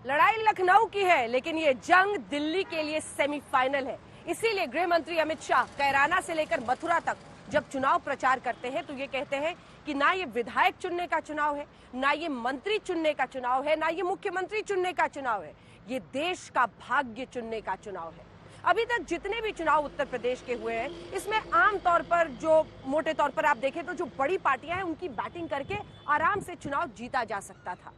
लड़ाई लखनऊ की है, लेकिन ये जंग दिल्ली के लिए सेमीफाइनल है। इसीलिए गृह मंत्री अमित शाह कैराना से लेकर मथुरा तक जब चुनाव प्रचार करते हैं तो ये कहते हैं कि ना ये विधायक चुनने का चुनाव है, ना ये मंत्री चुनने का चुनाव है, ना ये मुख्यमंत्री चुनने का चुनाव है, ये देश का भाग्य चुनने का चुनाव है। अभी तक जितने भी चुनाव उत्तर प्रदेश के हुए हैं, इसमें आम तौर पर जो मोटे तौर पर आप देखें तो जो बड़ी पार्टियां हैं उनकी बैटिंग करके आराम से चुनाव जीता जा सकता था।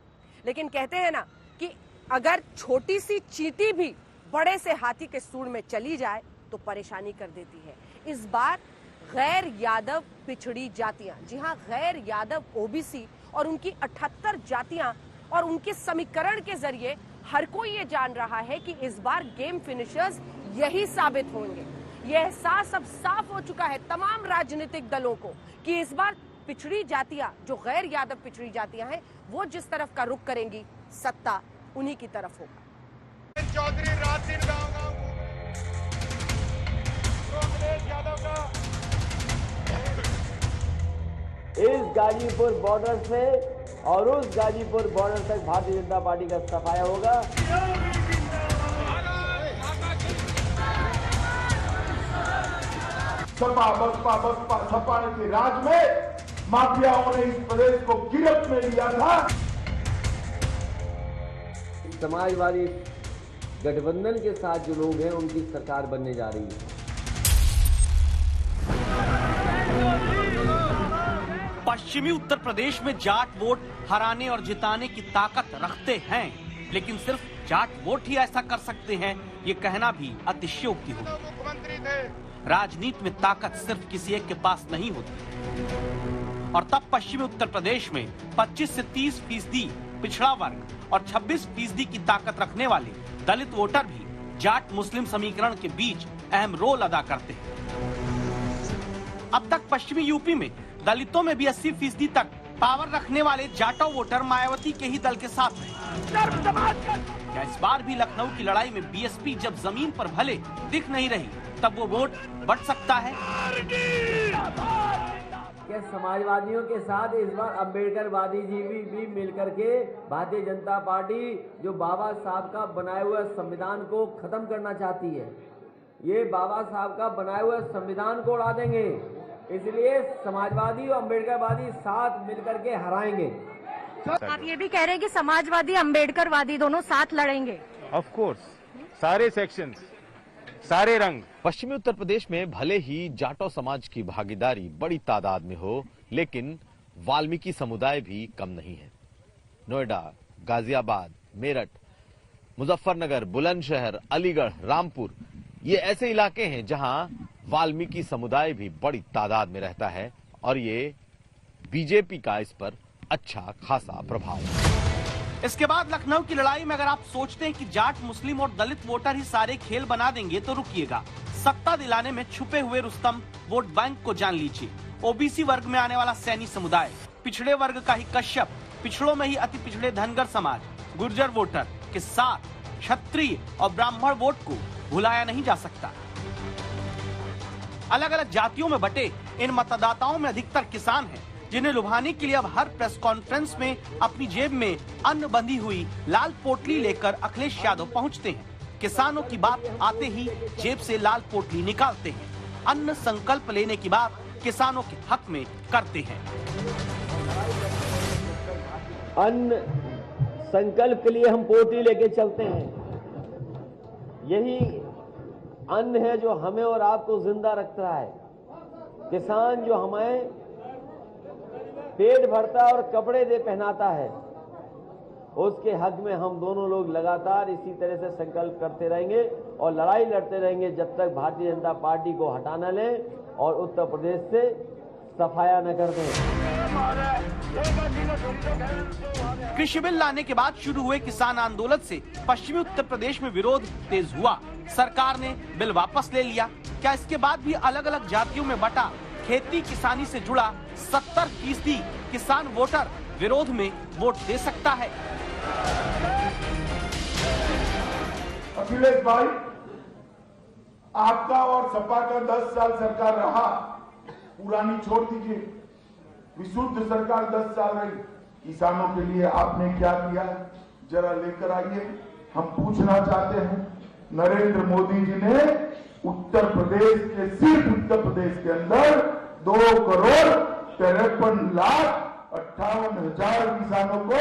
लेकिन कहते हैं ना कि अगर छोटी सी चींटी भी बड़े से हाथी के सूंड में चली जाए तो परेशानी कर देती है। इस बार गैर यादव पिछड़ी जातियां, जी हां, गैर यादव ओबीसी और उनकी 78 जातियां और उनके समीकरण के जरिए हर कोई ये जान रहा है कि इस बार गेम फिनिशर्स यही साबित होंगे। यह एहसास अब साफ हो चुका है तमाम राजनीतिक दलों को कि इस बार पिछड़ी जातियां, जो गैर यादव पिछड़ी जातियां हैं, वो जिस तरफ का रुख करेंगी, सत्ता उन्हीं की तरफ होगा। चौधरी रात दिन गांव-गांव अखिलेश यादव का इस गाजीपुर बॉर्डर से और उस गाजीपुर बॉर्डर तक भारतीय जनता पार्टी का सफाया होगा। सपा बसपा बसपा सपा के राज में माफियाओं ने इस प्रदेश को गिरफ्त में लिया था। समाजवादी गठबंधन के साथ जो लोग हैं उनकी सरकार बनने जा रही है। पश्चिमी उत्तर प्रदेश में जाट वोट हराने और जिताने की ताकत रखते हैं, लेकिन सिर्फ जाट वोट ही ऐसा कर सकते हैं, ये कहना भी अतिशयोक्ति होगी। मुख्यमंत्री थे। राजनीति में ताकत सिर्फ किसी एक के पास नहीं होती। और तब पश्चिमी उत्तर प्रदेश में 25 से 30% पिछड़ा वर्ग और 26% की ताकत रखने वाले दलित वोटर भी जाट मुस्लिम समीकरण के बीच अहम रोल अदा करते हैं। अब तक पश्चिमी यूपी में दलितों में भी 80% तक पावर रखने वाले जाटो वोटर मायावती के ही दल के साथ हैं। क्या इस बार भी लखनऊ की लड़ाई में बीएसपी जब जमीन पर भले दिख नहीं रही, तब वो वोट बढ़ सकता है? क्या समाजवादियों के साथ इस बार अम्बेडकरवादी जी भी मिलकर के भारतीय जनता पार्टी जो बाबा साहब का बनाए हुए संविधान को खत्म करना चाहती है, ये बाबा साहब का बनाए हुए संविधान को उड़ा देंगे। इसलिए समाजवादी और अम्बेडकरवादी साथ मिलकर के हराएंगे। आप ये भी कह रहे हैं कि समाजवादी अम्बेडकरवादी दोनों साथ लड़ेंगे? ऑफ कोर्स, सारे सेक्शंस, सारे रंग। पश्चिमी उत्तर प्रदेश में भले ही जाटो समाज की भागीदारी बड़ी तादाद में हो, लेकिन वाल्मीकि समुदाय भी कम नहीं है। नोएडा, गाजियाबाद, मेरठ, मुजफ्फरनगर, बुलंदशहर, अलीगढ़, रामपुर, ये ऐसे इलाके हैं जहां वाल्मीकि समुदाय भी बड़ी तादाद में रहता है और ये बीजेपी का इस पर अच्छा खासा प्रभाव है। इसके बाद लखनऊ की लड़ाई में अगर आप सोचते हैं कि जाट मुस्लिम और दलित वोटर ही सारे खेल बना देंगे तो रुकिएगा। सत्ता दिलाने में छुपे हुए रुस्तम वोट बैंक को जान लीजिए। ओबीसी वर्ग में आने वाला सैनी समुदाय, पिछड़े वर्ग का ही कश्यप, पिछड़ों में ही अति पिछड़े धनगर समाज, गुर्जर वोटर के साथ क्षत्रिय और ब्राह्मण वोट को भुलाया नहीं जा सकता। अलग अलग जातियों में बटे इन मतदाताओं में अधिकतर किसान हैं, जिन्हें लुभाने के लिए अब हर प्रेस कॉन्फ्रेंस में अपनी जेब में अन्न बंधी हुई लाल पोटली लेकर अखिलेश यादव पहुंचते हैं। किसानों की बात आते ही जेब से लाल पोटली निकालते हैं। अन्न संकल्प लेने की बात किसानों के हक में करते हैं। अन्न संकल्प के लिए हम पोटली लेके चलते हैं। यही अन्न है जो हमें और आपको जिंदा रखता है। किसान जो हमें पेट भरता है और कपड़े दे पहनाता है, उसके हक में हम दोनों लोग लगातार इसी तरह से संकल्प करते रहेंगे और लड़ाई लड़ते रहेंगे जब तक भारतीय जनता पार्टी को हटा न लें और उत्तर प्रदेश से सफाया न कर दें। कृषि बिल लाने के बाद शुरू हुए किसान आंदोलन से पश्चिमी उत्तर प्रदेश में विरोध तेज हुआ। सरकार ने बिल वापस ले लिया। क्या इसके बाद भी अलग अलग जातियों में बटा खेती किसानी से जुड़ा 70% किसान वोटर विरोध में वोट दे सकता है? अखिलेश भाई, आपका और सपा का 10 साल सरकार रहा, पुरानी छोड़ दीजिए, विशुद्ध सरकार 10 साल रही। किसानों के लिए आपने क्या किया? जरा लेकर आइए। हम पूछना चाहते हैं, नरेंद्र मोदी जी ने उत्तर प्रदेश के, सिर्फ उत्तर प्रदेश के अंदर 2,53,58,000 किसानों को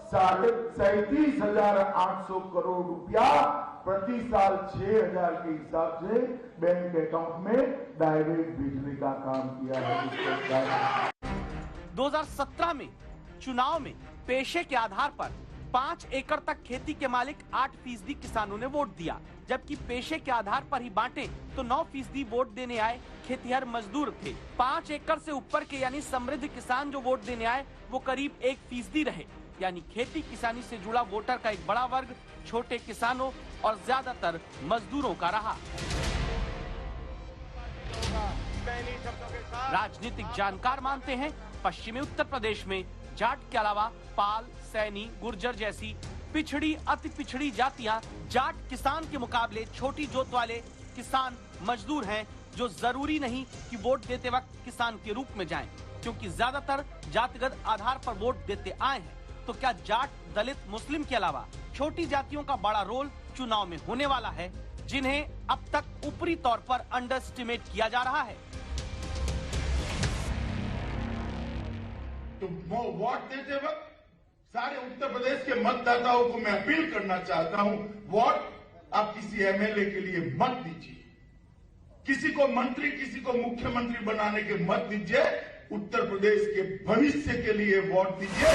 37,800 करोड़ रुपया प्रति साल 6,000 के हिसाब से बैंक अकाउंट में डायरेक्ट भेजने का काम किया है। 2017 में चुनाव में पेशे के आधार पर 5 एकड़ तक खेती के मालिक 8% किसानों ने वोट दिया, जबकि पेशे के आधार पर ही बांटे तो 9% वोट देने आए खेतिहर मजदूर थे। 5 एकड़ से ऊपर के यानी समृद्ध किसान जो वोट देने आए वो करीब 1% रहे। यानी खेती किसानी से जुड़ा वोटर का एक बड़ा वर्ग छोटे किसानों और ज्यादातर मजदूरों का रहा। राजनीतिक जानकार मानते हैं पश्चिमी उत्तर प्रदेश में जाट के अलावा पाल, सैनी, गुर्जर जैसी पिछड़ी, अति पिछड़ी जातियां जाट किसान के मुकाबले छोटी जोत वाले किसान मजदूर हैं, जो जरूरी नहीं कि वोट देते वक्त किसान के रूप में जाएं, क्योंकि ज्यादातर जातिगत आधार पर वोट देते आए हैं। तो क्या जाट, दलित, मुस्लिम के अलावा छोटी जातियों का बड़ा रोल चुनाव में होने वाला है, जिन्हें अब तक ऊपरी तौर पर अंडरएस्टिमेट किया जा रहा है? तो वोट देते वक्त सारे उत्तर प्रदेश के मतदाताओं को मैं अपील करना चाहता हूं, वोट आप किसी एमएलए के लिए मत दीजिए, किसी को मंत्री, किसी को मुख्यमंत्री बनाने के मत दीजिए, उत्तर प्रदेश के भविष्य के लिए वोट दीजिए।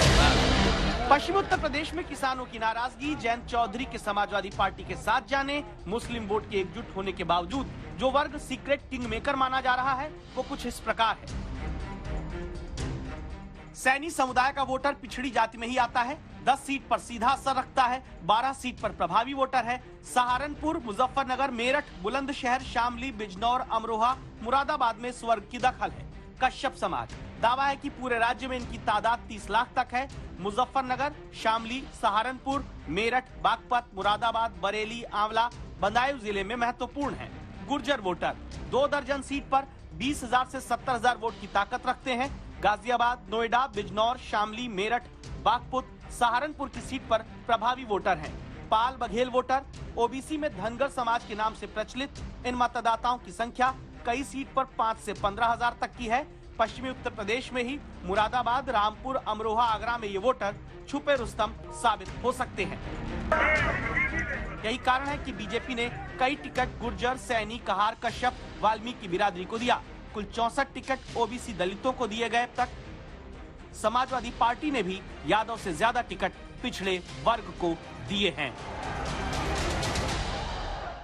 पश्चिम उत्तर प्रदेश में किसानों की नाराजगी जयंत चौधरी के समाजवादी पार्टी के साथ जाने, मुस्लिम वोट के एकजुट होने के बावजूद जो वर्ग सीक्रेट किंग मेकर माना जा रहा है वो कुछ इस प्रकार है। सैनी समुदाय का वोटर पिछड़ी जाति में ही आता है, 10 सीट पर सीधा असर रखता है, 12 सीट पर प्रभावी वोटर है। सहारनपुर, मुजफ्फरनगर, मेरठ, बुलंदशहर, शामली, बिजनौर, अमरोहा, मुरादाबाद में इस वर्ग की दखल है। कश्यप समाज दावा है कि पूरे राज्य में इनकी तादाद 30 लाख तक है। मुजफ्फरनगर, शामली, सहारनपुर, मेरठ, बागपत, मुरादाबाद, बरेली, आंवला, बदायूं जिले में महत्वपूर्ण है। गुर्जर वोटर 2 दर्जन सीट पर 20,000 से 70,000 वोट की ताकत रखते हैं। गाजियाबाद, नोएडा, बिजनौर, शामली, मेरठ, बागपत, सहारनपुर की सीट पर प्रभावी वोटर हैं। पाल बघेल वोटर ओबीसी में धनगर समाज के नाम से प्रचलित इन मतदाताओं की संख्या कई सीट पर 5 से 15,000 तक की है। पश्चिमी उत्तर प्रदेश में ही मुरादाबाद, रामपुर, अमरोहा, आगरा में ये वोटर छुपे रुस्तम साबित हो सकते हैं। यही कारण है कि बीजेपी ने कई टिकट गुर्जर, सैनी, कहार, कश्यप, वाल्मीकि बिरादरी को दिया। कुल 64 टिकट ओबीसी दलितों को दिए गए। अब तक समाजवादी पार्टी ने भी यादव से ज्यादा टिकट पिछड़े वर्ग को दिए हैं।